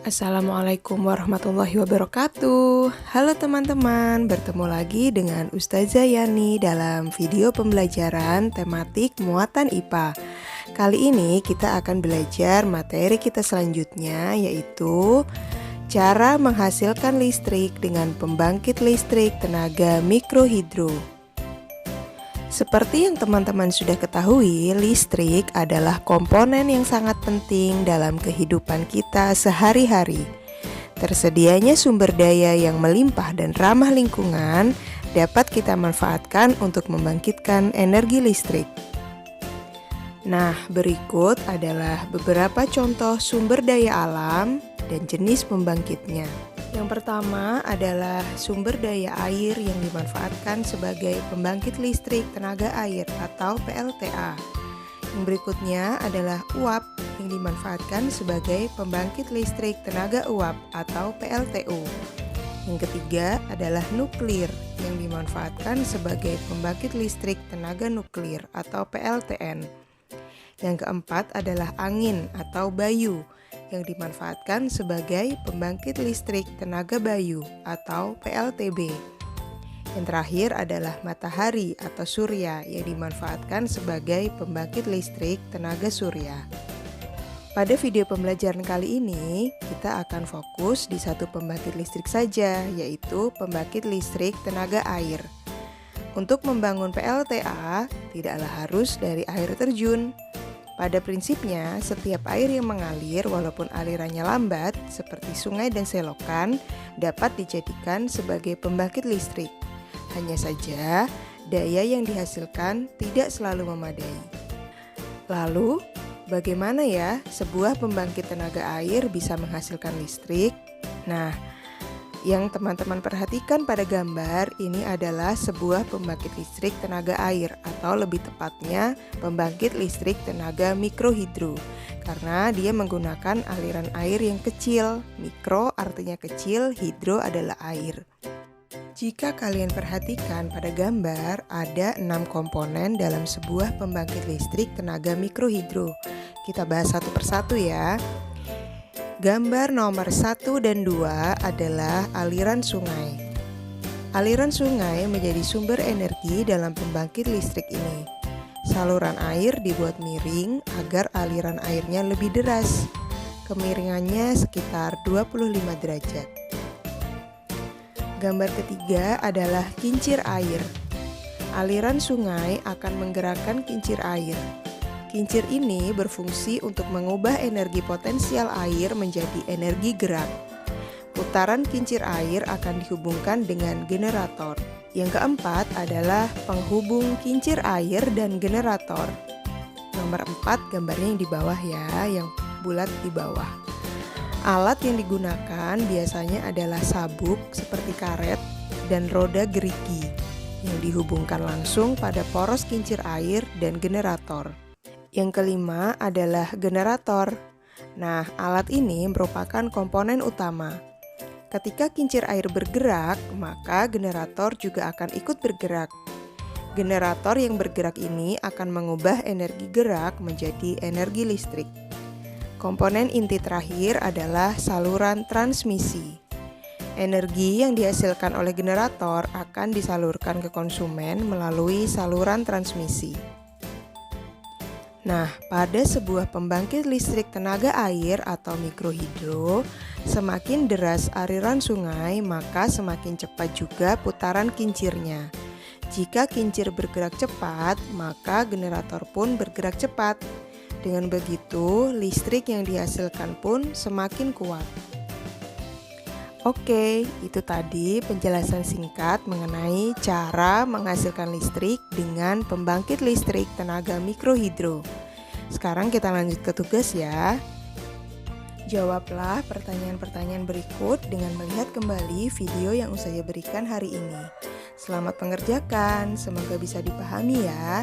Assalamualaikum warahmatullahi wabarakatuh. Halo teman-teman, bertemu lagi dengan Ustazah Yani dalam video pembelajaran tematik muatan IPA. Kali ini kita akan belajar materi kita selanjutnya, yaitu cara menghasilkan listrik dengan pembangkit listrik tenaga mikrohidro. Seperti yang teman-teman sudah ketahui, listrik adalah komponen yang sangat penting dalam kehidupan kita sehari-hari. Tersedianya sumber daya yang melimpah dan ramah lingkungan dapat kita manfaatkan untuk membangkitkan energi listrik. Nah, berikut adalah beberapa contoh sumber daya alam dan jenis pembangkitnya. Yang pertama adalah sumber daya air yang dimanfaatkan sebagai pembangkit listrik tenaga air atau PLTA. Yang berikutnya adalah uap yang dimanfaatkan sebagai pembangkit listrik tenaga uap atau PLTU. Yang ketiga adalah nuklir yang dimanfaatkan sebagai pembangkit listrik tenaga nuklir atau PLTN. Yang keempat adalah angin atau bayu yang dimanfaatkan sebagai pembangkit listrik tenaga bayu atau PLTB. Yang terakhir adalah matahari atau surya yang dimanfaatkan sebagai pembangkit listrik tenaga surya. Pada video pembelajaran kali ini, kita akan fokus di satu pembangkit listrik saja, yaitu pembangkit listrik tenaga air. Untuk membangun PLTA, tidaklah harus dari air terjun. Pada prinsipnya, setiap air yang mengalir walaupun alirannya lambat, seperti sungai dan selokan, dapat dijadikan sebagai pembangkit listrik. Hanya saja, daya yang dihasilkan tidak selalu memadai. Lalu, bagaimana ya sebuah pembangkit tenaga air bisa menghasilkan listrik? Nah, yang teman-teman perhatikan pada gambar ini adalah sebuah pembangkit listrik tenaga air atau lebih tepatnya pembangkit listrik tenaga mikrohidro karena dia menggunakan aliran air yang kecil. Mikro artinya kecil, hidro adalah air. Jika kalian perhatikan pada gambar ada 6 komponen dalam sebuah pembangkit listrik tenaga mikrohidro. Kita bahas satu persatu ya. Gambar nomor 1 dan 2 adalah aliran sungai. Aliran sungai menjadi sumber energi dalam pembangkit listrik ini. Saluran air dibuat miring agar aliran airnya lebih deras. Kemiringannya sekitar 25 derajat. Gambar ketiga adalah kincir air. Aliran sungai akan menggerakkan kincir air. Kincir ini berfungsi untuk mengubah energi potensial air menjadi energi gerak. Putaran kincir air akan dihubungkan dengan generator. Yang keempat adalah penghubung kincir air dan generator. Nomor 4 gambarnya yang di bawah ya, yang bulat di bawah. Alat yang digunakan biasanya adalah sabuk seperti karet dan roda gerigi yang dihubungkan langsung pada poros kincir air dan generator. Yang kelima adalah generator. Nah, alat ini merupakan komponen utama. Ketika kincir air bergerak, maka generator juga akan ikut bergerak. Generator yang bergerak ini akan mengubah energi gerak menjadi energi listrik. Komponen inti terakhir adalah saluran transmisi. Energi yang dihasilkan oleh generator akan disalurkan ke konsumen melalui saluran transmisi. Nah, pada sebuah pembangkit listrik tenaga air atau mikrohidro, semakin deras aliran sungai, maka semakin cepat juga putaran kincirnya. Jika kincir bergerak cepat, maka generator pun bergerak cepat. Dengan begitu, listrik yang dihasilkan pun semakin kuat. Oke, itu tadi penjelasan singkat mengenai cara menghasilkan listrik dengan pembangkit listrik tenaga mikrohidro. Sekarang kita lanjut ke tugas ya. Jawablah pertanyaan-pertanyaan berikut dengan melihat kembali video yang saya berikan hari ini. Selamat mengerjakan, semoga bisa dipahami ya.